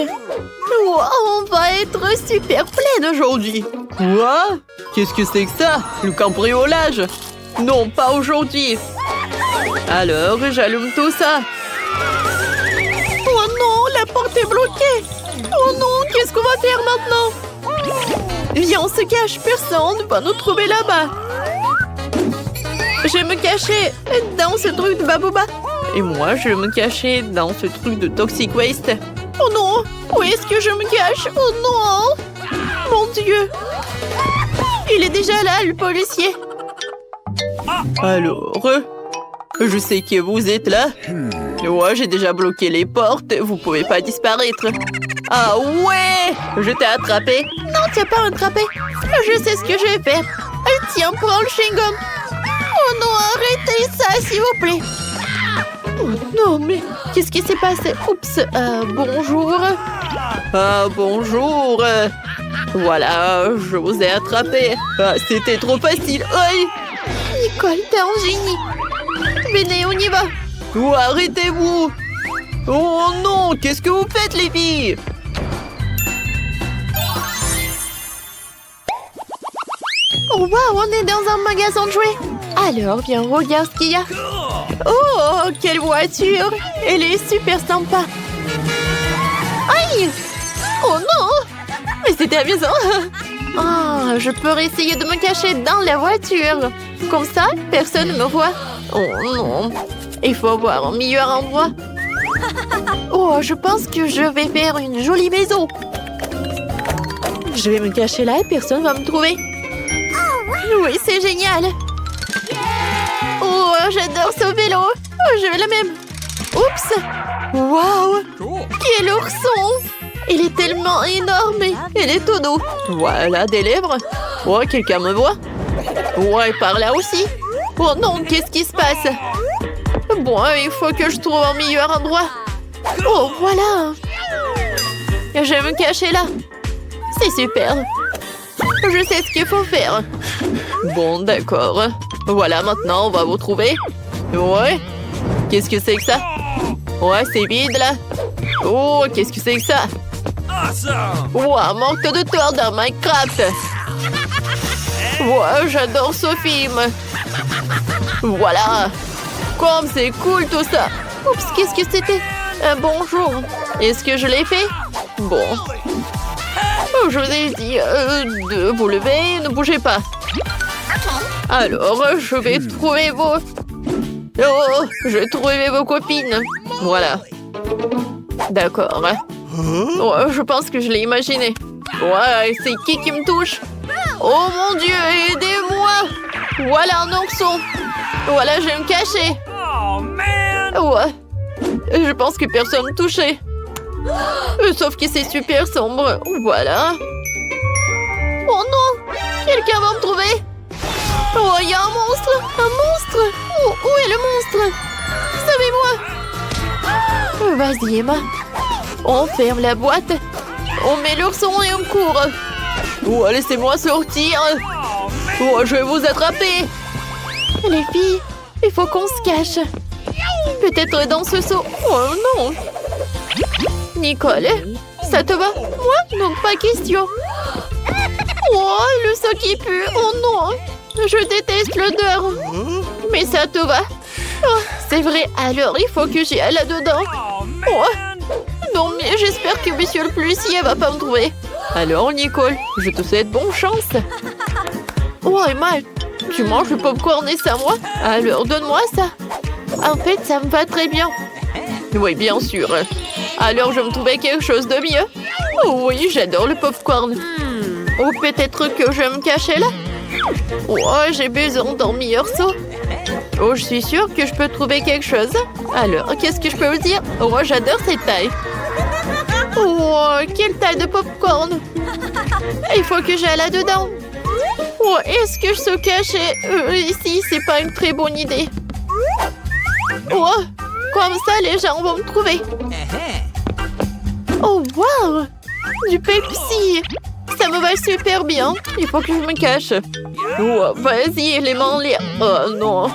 Wow, on va être super plein aujourd'hui. Quoi? Qu'est-ce que c'est que ça? Le cambriolage? Non, pas aujourd'hui. Alors, j'allume tout ça. Oh non, la porte est bloquée. Oh non, qu'est-ce qu'on va faire maintenant? Viens, on se cache, personne ne va nous trouver là-bas. Je vais me cacher dans ce truc de Babooba. Et moi, je vais me cacher dans ce truc de Toxic Waste. Oh non, où est-ce que je me cache? Oh non, mon Dieu. Il est déjà là, le policier. Alors, je sais que vous êtes là. Ouais, j'ai déjà bloqué les portes. Vous pouvez pas disparaître. Ah ouais, je t'ai attrapé. Non, tu n'as pas attrapé. Je sais ce que je vais faire. Tiens, prends le chewing-gum. Oh non, arrêtez ça, s'il vous plaît. Oh non, mais qu'est-ce qui s'est passé? Oups, bonjour. Ah, bonjour. Voilà, je vous ai attrapé. Ah, c'était trop facile. Aïe. Nicole, t'es un génie. Venez, on y va. Oh, arrêtez-vous. Oh non, qu'est-ce que vous faites, les filles? Oh waouh, on est dans un magasin de jouets. Alors, viens, regarde ce qu'il y a. Oh, quelle voiture. Elle est super sympa. Aïe. Oh non. Mais c'était amusant. Oh, je peux essayer de me cacher dans la voiture. Comme ça, personne ne me voit. Oh non. Il faut voir un meilleur endroit. Oh, je pense que je vais faire une jolie maison. Je vais me cacher là et personne ne va me trouver. Oui, c'est génial. Oh, j'adore ce vélo. Oh, je vais la même. Oups. Waouh! Cool. Quel ourson! Il est tellement énorme et il est tout doux. Voilà, des lèvres. Oh, quelqu'un me voit? Ouais, par là aussi. Oh non, qu'est-ce qui se passe? Bon, il faut que je trouve un meilleur endroit. Oh, voilà. Je vais me cacher là. C'est super. Je sais ce qu'il faut faire. Bon, d'accord. Voilà, maintenant, on va vous trouver. Ouais. Qu'est-ce que c'est que ça? Ouais, c'est vide, là. Oh, qu'est-ce que c'est que ça? Awesome. Wow, manque de tour dans Minecraft. Wow, j'adore ce film. Voilà. Comme c'est cool tout ça. Oups, qu'est-ce que c'était? Bonjour. Est-ce que je l'ai fait? Bon. Oh, je vous ai dit de vous lever, ne bougez pas. Alors, je vais trouver vos... Oh, je vais trouver vos copines. Voilà. D'accord. Oh, je pense que je l'ai imaginé. Ouais, c'est qui me touche? Oh mon Dieu, aidez-moi! Voilà un ourson. Voilà, je vais me cacher. Oh, man. Ouais. Je pense que personne ne touchait. Sauf que c'est super sombre. Voilà. Oh non! Quelqu'un va me trouver. Oh, il y a un monstre! Un monstre! Où est le monstre? Sauvez-moi! Vas-y, Emma. On ferme la boîte. On met l'ourson et on court. Oh, laissez-moi sortir. Oh, je vais vous attraper. Les filles, il faut qu'on se cache. Peut-être dans ce seau. Oh non. Nicole, ça te va? Moi? Donc pas question. Oh, le seau qui pue. Oh non. Je déteste l'odeur. Mais ça te va? Oh, c'est vrai. Alors, il faut que j'y aille là-dedans. Oh. Non, mais j'espère que monsieur le policier va pas me trouver. Alors, Nicole, je te souhaite bonne chance. Oh, Emma, tu manges le popcorn et ça, moi? Alors, donne-moi ça. En fait, ça me va très bien. Oui, bien sûr. Alors, je me trouvais quelque chose de mieux. Oh oui, j'adore le popcorn. Ou peut-être que je vais me cacher là. Oh, j'ai besoin d'un meilleur seau. Oh, je suis sûre que je peux trouver quelque chose. Alors, qu'est-ce que je peux vous dire? Oh, j'adore cette taille. Oh, quelle taille de popcorn. Il faut que j'aille là-dedans. Oh, est-ce que je se cachais ici? C'est pas une très bonne idée. Oh, comme ça, les gens vont me trouver. Oh, wow! Du Pepsi! Ça me va super bien. Il faut que je me cache. Oh, vas-y, les mains en l'air. Oh, non.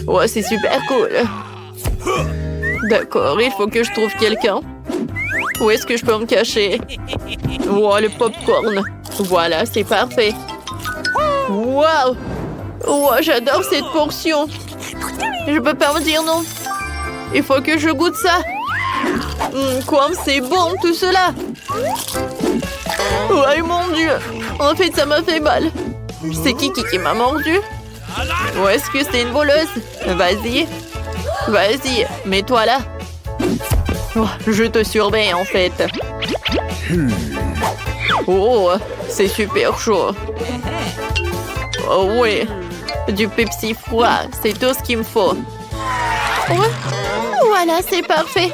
Oh, c'est super cool. D'accord, il faut que je trouve quelqu'un. Où est-ce que je peux me cacher? Oh, le popcorn. Voilà, c'est parfait. Wow! Oh, j'adore cette portion. Je peux pas me dire non. Il faut que je goûte ça. Comme c'est bon tout cela. Oh mon Dieu. En fait, ça m'a fait mal. C'est qui m'a mordu? Ou est-ce que c'est une voleuse? Vas-y. Vas-y, mets-toi là. Oh, je te surveille en fait. Oh, c'est super chaud. Oh oui. Du Pepsi froid, c'est tout ce qu'il me faut. Ouais. Voilà, c'est parfait.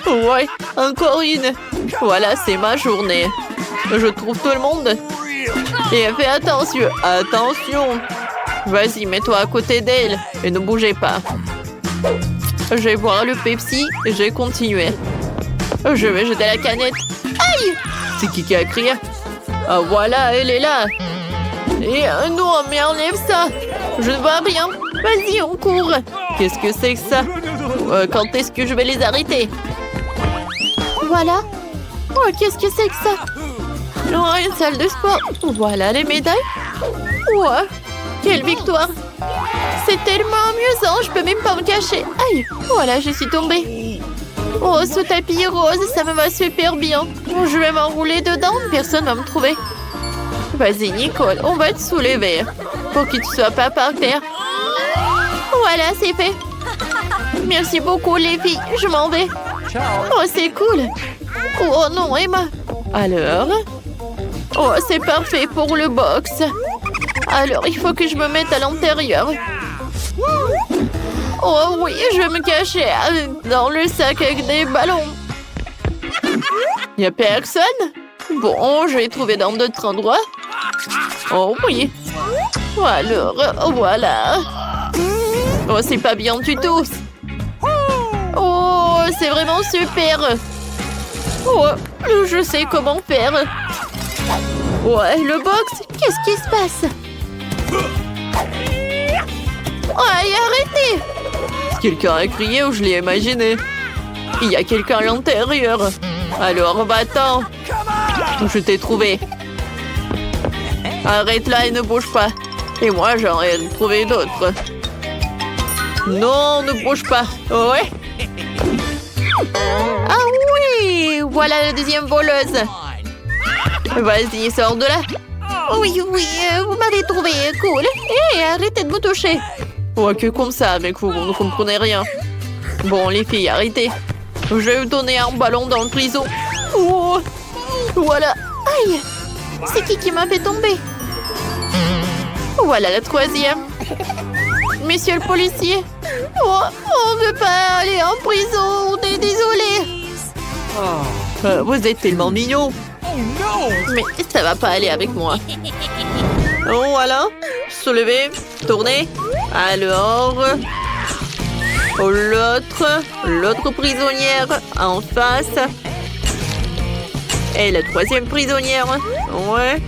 Ouais, encore une. Voilà, c'est ma journée. Je trouve tout le monde. Et fais attention, attention. Vas-y, mets-toi à côté d'elle et ne bougez pas. Je vais boire le Pepsi et je vais continuer. Je vais jeter la canette. Aïe! C'est qui a crié? Ah voilà, elle est là. Et non, mais enlève ça. Je ne vois rien. Vas-y, on court. Qu'est-ce que c'est que ça? Quand est-ce que je vais les arrêter? Voilà. Oh, qu'est-ce que c'est que ça? Oh, une salle de sport. Voilà les médailles. Ouais. Quelle victoire. C'est tellement amusant, je peux même pas me cacher. Aïe, voilà, je suis tombée. Oh, ce tapis rose, ça me va super bien. Je vais m'enrouler dedans, personne va me trouver. Vas-y, Nicole, on va te soulever pour que tu sois pas par terre. Voilà, c'est fait. Merci beaucoup, les filles. Je m'en vais. Oh, c'est cool. Oh non, Emma. Alors? Oh, c'est parfait pour le box. Alors, il faut que je me mette à l'intérieur. Oh oui, je vais me cacher dans le sac avec des ballons. Il n'y a personne? Bon, je vais trouver dans d'autres endroits. Oh oui. Alors, voilà. Oh, c'est pas bien du tout. Oh, c'est vraiment super. Oh, je sais comment faire. Ouais, le box, qu'est-ce qui se passe? Ouais, arrêtez! Quelqu'un a crié ou je l'ai imaginé? Il y a quelqu'un à l'intérieur. Alors, va-t'en. Je t'ai trouvé. Arrête là et ne bouge pas. Et moi, j'en ai trouvé d'autres. Non, ne bouge pas. Ouais. Ah oui! Voilà la deuxième voleuse. Vas-y, sors de là. Oui, vous m'avez trouvé. Cool. Hé, arrêtez de me toucher. Ouais, que comme ça, mec, vous ne comprenez rien. Bon, les filles, arrêtez. Je vais vous donner un ballon dans le prison. Oh, voilà. Aïe. C'est qui m'a fait tomber? Voilà la troisième. Monsieur le policier. Oh, on ne veut pas aller en prison. On est désolé. Vous êtes tellement mignon. Mais ça va pas aller avec moi. Oh, voilà. Soulevez. Tournez. Alors. Oh, l'autre prisonnière en face. Et la troisième prisonnière. Ouais.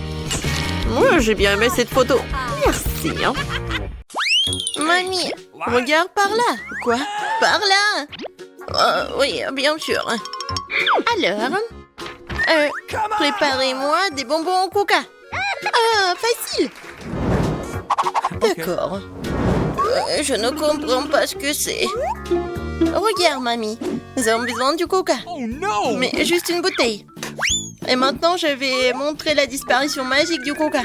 Moi, j'ai bien aimé cette photo. Merci. Hein. Mamie, regarde par là. Quoi? Par là? Oui, bien sûr. Alors, préparez-moi des bonbons au coca. Ah, facile. D'accord. Je ne comprends pas ce que c'est. Regarde, mamie. Nous avons besoin du coca. Mais juste une bouteille. Et maintenant, je vais montrer la disparition magique du coca.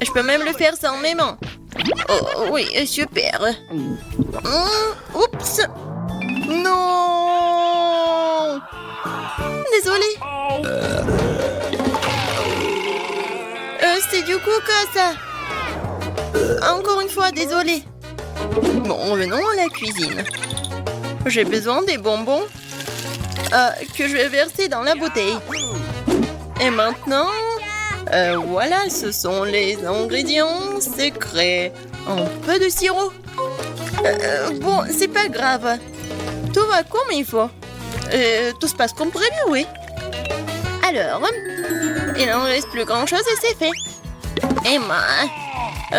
Je peux même le faire sans mes mains. Oh, oui, super. Oups. Non. Désolée. C'est du coca, ça. Encore une fois, désolée. Bon, revenons à la cuisine. J'ai besoin des bonbons que je vais verser dans la bouteille. Et maintenant, voilà, ce sont les ingrédients secrets. Un peu de sirop. Bon, c'est pas grave. Tout va comme il faut. Tout se passe comme prévu, oui. Alors, il n'en reste plus grand-chose et c'est fait. Emma,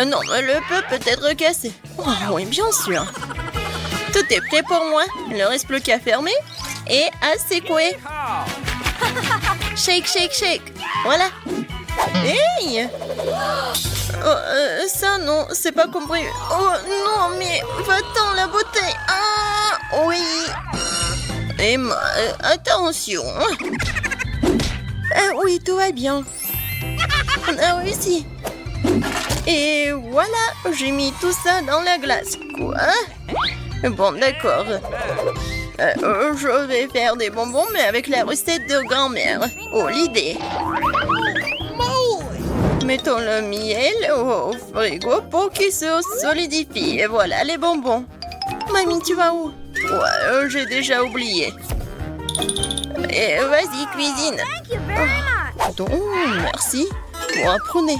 non, le peu peut être cassé. Oh, oui, bien sûr. Tout est prêt pour moi. Il ne reste plus qu'à fermer et à secouer. Shake, shake, shake. Voilà. Hey! Ça, non, c'est pas compris. Oh, non, mais va-t'en, la bouteille. Ah, oui. Emma, attention. Oui, tout va bien. On a réussi. Et voilà, j'ai mis tout ça dans la glace. Quoi? Bon, d'accord. Je vais faire des bonbons, mais avec la recette de grand-mère. Oh, l'idée. Mettons le miel au frigo pour qu'il se solidifie. Et voilà les bonbons. Mamie, tu vas où? Ouais, j'ai déjà oublié. Et vas-y, cuisine. Donc, merci. Bon, apprenez.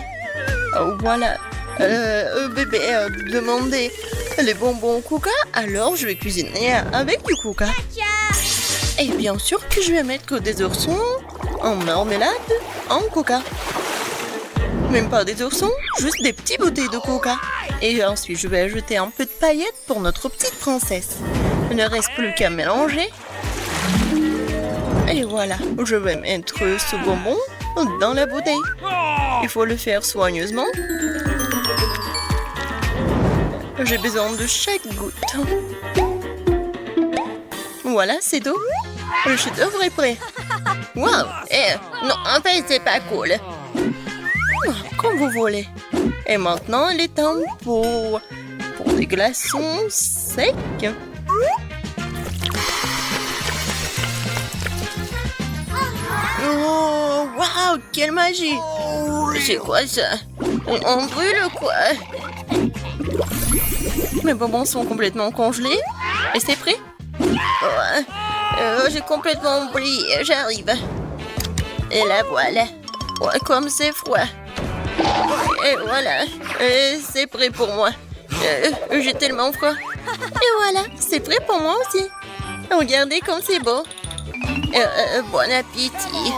Voilà. Bébé a demandé les bonbons au coca, alors je vais cuisiner avec du coca. Et bien sûr que je vais mettre des oursons en marmelade en coca. Même pas des oursons, juste des petites bouteilles de coca. Et ensuite, je vais ajouter un peu de paillettes pour notre petite princesse. Il ne reste plus qu'à mélanger. Et voilà, je vais mettre ce bonbon dans la bouteille. Il faut le faire soigneusement. J'ai besoin de chaque goutte. Voilà, c'est tout. Le chef-d'œuvre est prêt. Waouh! Non, en fait, c'est pas cool. Comme vous voulez. Et maintenant, il est temps pour des glaçons secs. Oh, waouh, quelle magie! C'est quoi ça? On brûle quoi? Mes bonbons sont complètement congelés. Et c'est prêt? J'ai complètement oublié. J'arrive. Et la voilà. Ouais, comme c'est froid. Et voilà. C'est prêt pour moi. J'ai tellement froid. Et voilà. C'est prêt pour moi aussi. Regardez comme c'est beau. Bon appétit.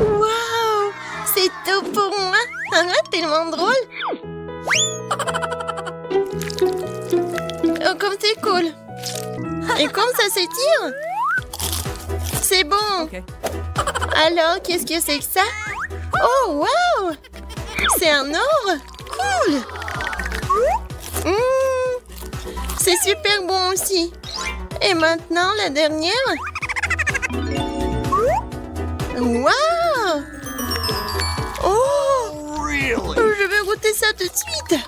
Waouh! C'est tout pour moi. Tellement drôle. Oh, comme c'est cool. Et comme ça s'étire. C'est bon. Alors, qu'est-ce que c'est que ça? Oh, waouh! C'est un or. Cool. C'est super bon aussi. Et maintenant, la dernière. Waouh! Oh! Really? Je vais goûter ça tout de suite.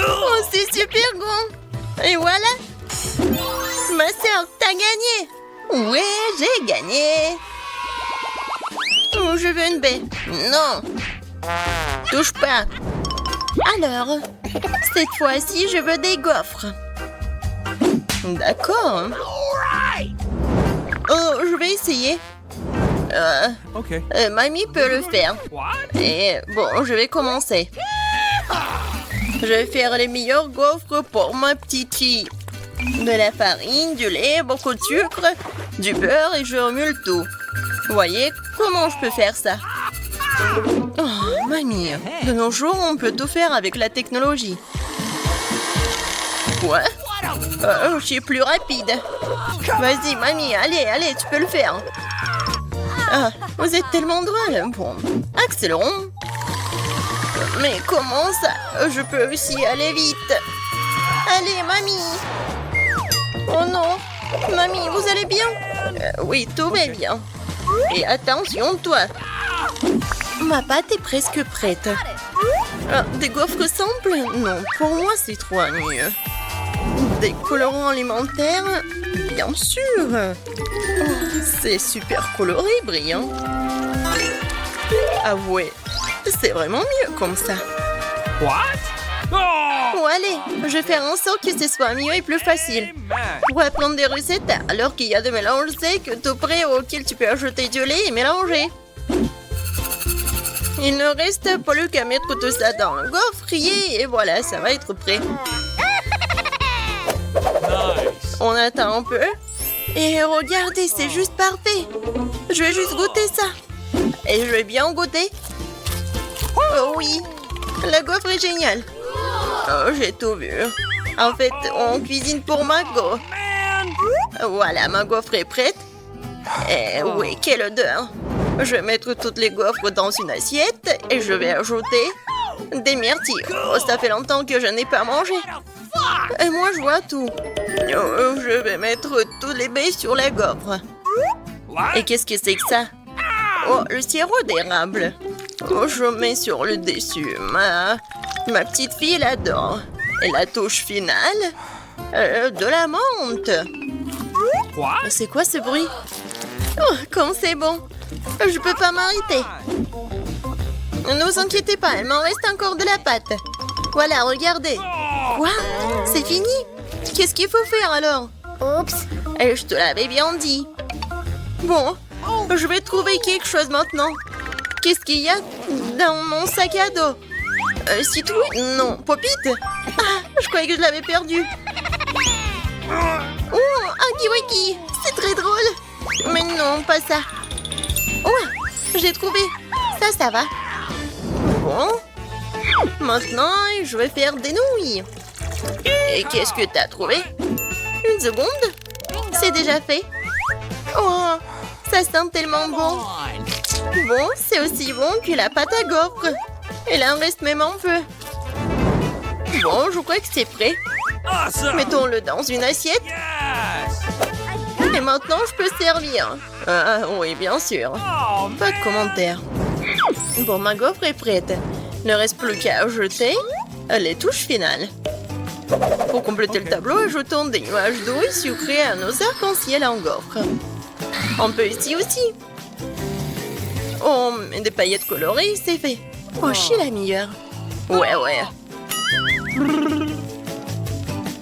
Oh, c'est super bon. Et voilà. Ma sœur, t'as gagné. Ouais, j'ai gagné. Oh, je veux une baie. Non. Touche pas. Alors, cette fois-ci, je veux des gaufres. D'accord. Oh, je vais essayer. Okay. Mamie peut le faire. What? Et bon, je vais commencer. Je vais faire les meilleurs gaufres pour ma petite fille. De la farine, du lait, beaucoup de sucre, du beurre et je remue le tout. Vous voyez comment je peux faire ça? Oh, mamie, de nos jours, on peut tout faire avec la technologie. Quoi? Je suis plus rapide. Vas-y, mamie, allez, tu peux le faire. Ah, vous êtes tellement drôle. Bon, accélérons. Mais comment ça? Je peux aussi aller vite. Allez, mamie. Oh non. Mamie, vous allez bien? Oui, tout va bien. Et attention, toi. Ma pâte est presque prête. Des gaufres simples? Non, pour moi, c'est trop ennuyeux. Des colorants alimentaires? Bien sûr. Oh, c'est super coloré, brillant. Avouez, c'est vraiment mieux comme ça. What? Oh! Bon, allez, je vais faire en sorte que ce soit mieux et plus facile. Pour apprendre des recettes, alors qu'il y a des mélanges secs tout prêts auxquels tu peux ajouter du lait et mélanger. Il ne reste plus qu'à mettre tout ça dans un gaufrier et voilà, ça va être prêt. Nice. On attend un peu. Et regardez, c'est juste parfait. Je vais juste goûter ça. Et je vais bien goûter. Oh oui, la gaufre est géniale. Oh, j'ai tout vu. En fait, on cuisine pour ma gaufre. Voilà, ma gaufre est prête. Et oui, quelle odeur. Je vais mettre toutes les gaufres dans une assiette et je vais ajouter des myrtilles. Oh, ça fait longtemps que je n'ai pas mangé. Et moi, je vois tout. Oh, je vais mettre tous les baies sur la gaufre. Et qu'est-ce que c'est que ça? Oh, le sirop d'érable. Oh, je mets sur le dessus. Ma petite fille l'adore. Et la touche finale, de la menthe. What? C'est quoi ce bruit? Oh, comme c'est bon. Je peux pas m'arrêter. Ne vous inquiétez pas, il m'en reste encore de la pâte. Voilà, regardez. Quoi? C'est fini? Qu'est-ce qu'il faut faire alors? Oups. Et je te l'avais bien dit. Bon, je vais trouver quelque chose maintenant. Qu'est-ce qu'il y a dans mon sac à dos? Citrouille? Non, Popite? Ah, je croyais que je l'avais perdu. Oh, un kiwiki! C'est très drôle. Mais non, pas ça. Oh, j'ai trouvé. Ça va. Bon. Maintenant, je vais faire des nouilles. Et qu'est-ce que t'as trouvé? Une seconde. C'est déjà fait. Oh, ça sent tellement bon. Bon, c'est aussi bon que la pâte à gaufres. Et là, il reste même un peu. Bon, je crois que c'est prêt. Awesome. Mettons-le dans une assiette. Yes. Et maintenant, je peux servir. Ah, oui, bien sûr. Oh, Pas de commentaires. Bon, ma gaufre est prête. Il ne reste plus qu'à ajouter les touches finales. Pour compléter le tableau, ajoutons des nuages d'eau sucrés à nos arcs-en-ciel en gaufre. On peut ici aussi. Oh, mais des paillettes colorées, c'est fait. Oh, je suis la meilleure. Ouais.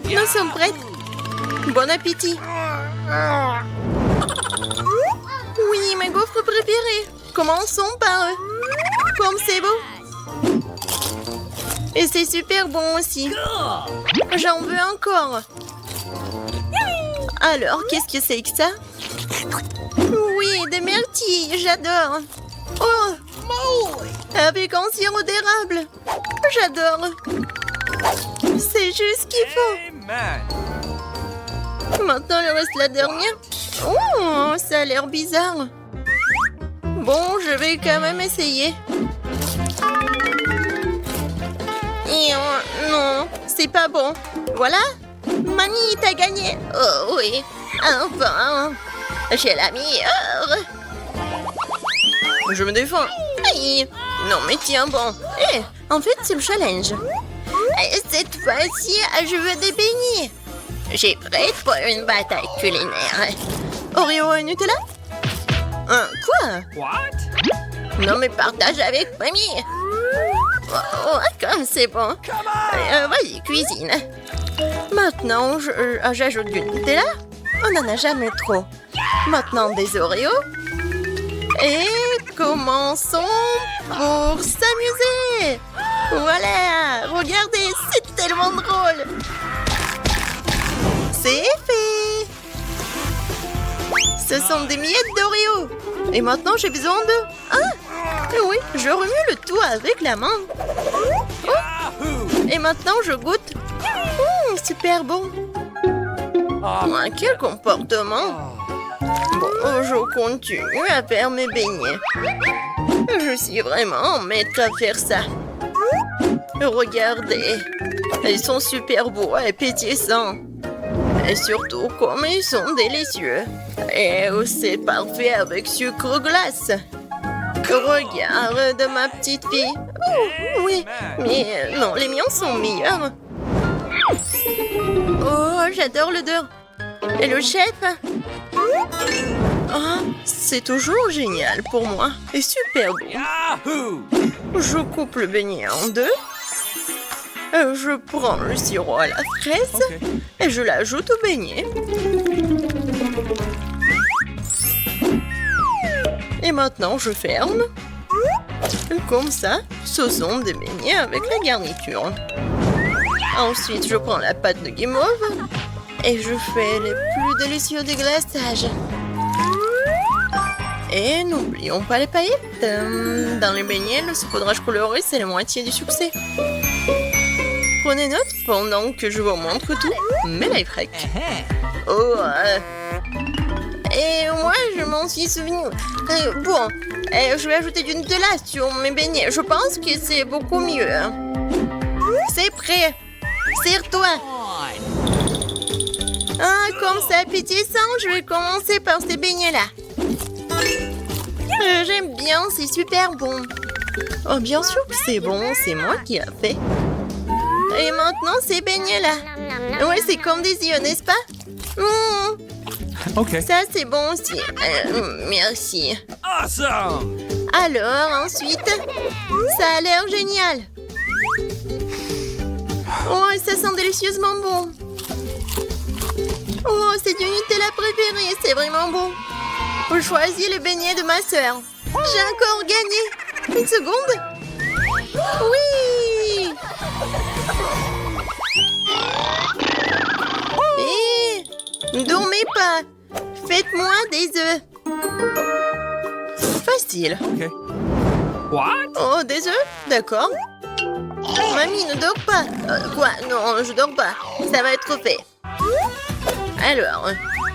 Nous sommes prêtes. Bon appétit. Oui, mes gaufres préférées. Commençons par eux. Comme c'est beau. Et c'est super bon aussi. J'en veux encore. Alors, qu'est-ce que c'est que ça? Oui, des myrtilles, j'adore. Oh, avec un sirop d'érable. J'adore. C'est juste ce qu'il faut. Amen. Maintenant, il reste la dernière. Oh, ça a l'air bizarre. Bon, je vais quand même essayer. Et non, c'est pas bon. Voilà. Mamie, t'as gagné. Oh oui, enfin. J'ai la meilleure. Je me défends. Aïe. Non, mais tiens bon. En fait, c'est le challenge. Et cette fois-ci, je veux des beignets. J'ai prête pour une bataille culinaire. Oreo et Nutella? Quoi? What? Non, mais partage avec mamie. Oh, comme c'est bon. Vas-y, cuisine. Maintenant, j'ajoute du Nutella. On n'en a jamais trop. Maintenant, des Oreos. Et commençons pour s'amuser. Voilà, regardez, c'est tellement drôle. C'est fait. Ce sont des miettes d'Oreo. Et maintenant, j'ai besoin de... Ah, oui, je remue le tout avec la main. Yahoo! Et maintenant, je goûte. Super bon. Quel comportement. Bon, je continue à faire mes beignets. Je suis vraiment maître à faire ça. Regardez. Ils sont super beaux et pétillants. Et surtout, comme ils sont délicieux. Et c'est parfait avec sucre glace. Regarde ma petite fille. Oh, oui, mais non, les miens sont meilleurs. Oh, j'adore l'odeur. Et le chef? Ah, c'est toujours génial pour moi. Et super bon. Yahoo! Je coupe le beignet en deux. Je prends le sirop à la fraise et je l'ajoute au beignet. Et maintenant, je ferme. Comme ça, ce sont des beignets avec la garniture. Ensuite, je prends la pâte de guimauve et je fais les plus délicieux déglaçages. Et n'oublions pas les paillettes. Dans les beignets, le saupoudrage coloré, c'est la moitié du succès. Prenez note pendant que je vous montre tout. Mes lifehacks. Oh, et moi, je m'en suis souvenu. Bon, je vais ajouter du Nutella sur mes beignets. Je pense que c'est beaucoup mieux. C'est prêt. Serre-toi. Ah, comme ça appétissant, je vais commencer par ces beignets-là. J'aime bien, c'est super bon. Oh, bien sûr que c'est bon, c'est moi qui l'ai fait. Et maintenant, ces beignets-là. Ouais, c'est comme des yeux, n'est-ce pas? Ok. Ça, c'est bon aussi. Merci. Awesome! Alors, ensuite, ça a l'air génial. Oh, ça sent délicieusement bon. Oh, c'est du Nutella préféré, c'est vraiment bon. Je choisis le beignet de ma sœur. J'ai encore gagné. Une seconde. Oui. Et dormez pas. Faites-moi des œufs. Facile. Ok. What? Oh, des œufs? D'accord. Mamie, ne dors pas. Quoi? Non, je dors pas. Ça va être fait. Alors,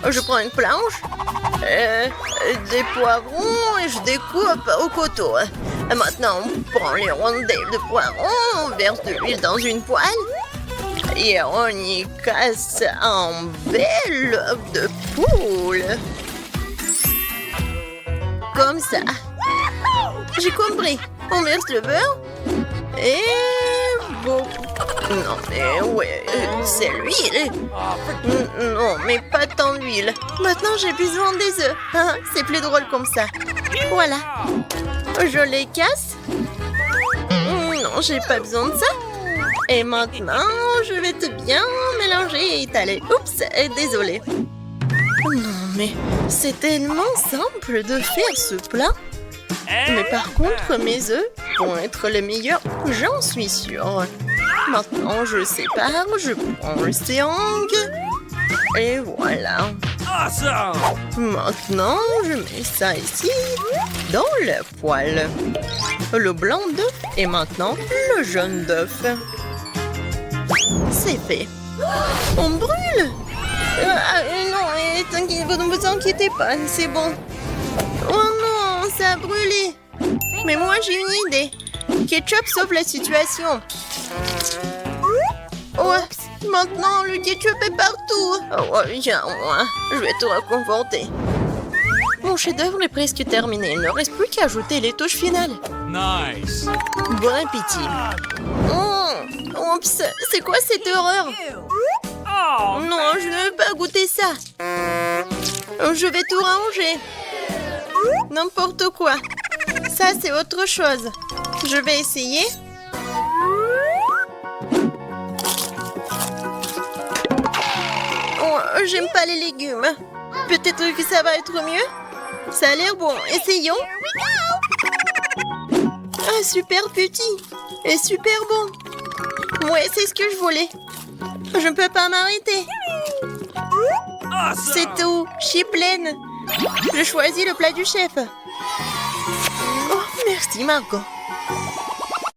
je prends une planche, des poivrons et je découpe au couteau. Maintenant, on prend les rondelles de poivrons, on verse de l'huile dans une poêle et on y casse un bel œuf de poule. Comme ça. J'ai compris. On verse le beurre et bon. Non, mais ouais, c'est l'huile. Non, mais pas tant d'huile. Maintenant, j'ai besoin des œufs. C'est plus drôle comme ça. Voilà. Je les casse. Non, j'ai pas besoin de ça. Et maintenant, je vais tout bien mélanger et étaler. Oups, désolée. Non, mais c'est tellement simple de faire ce plat. Mais par contre, mes œufs vont être les meilleurs, j'en suis sûre. Maintenant, je sépare, je prends le triangle. Et voilà. Awesome! Maintenant, je mets ça ici, dans le poêle. Le blanc d'œuf et maintenant le jaune d'œuf. C'est fait. On brûle! Non, ne vous inquiétez pas, c'est bon. Oh non, ça a brûlé. Mais moi, j'ai une idée. Ketchup sauve la situation. Ouais, maintenant, le ketchup est partout. Oh, viens, moi, je vais te réconforter. Mon chef-d'œuvre est presque terminé. Il ne reste plus qu'à ajouter les touches finales. Nice! Bon appétit. Oups, c'est quoi cette horreur? Oh, Non, je ne veux pas goûter ça. Je vais tout ranger. N'importe quoi. Ça, c'est autre chose. Je vais essayer. Oh, j'aime pas les légumes. Peut-être que ça va être mieux. Ça a l'air bon. Essayons. Ah, super petit. Et super bon. Ouais, c'est ce que je voulais. Je ne peux pas m'arrêter. awesome! C'est tout. Je suis pleine. Je choisis le plat du chef. Oh, merci Margot.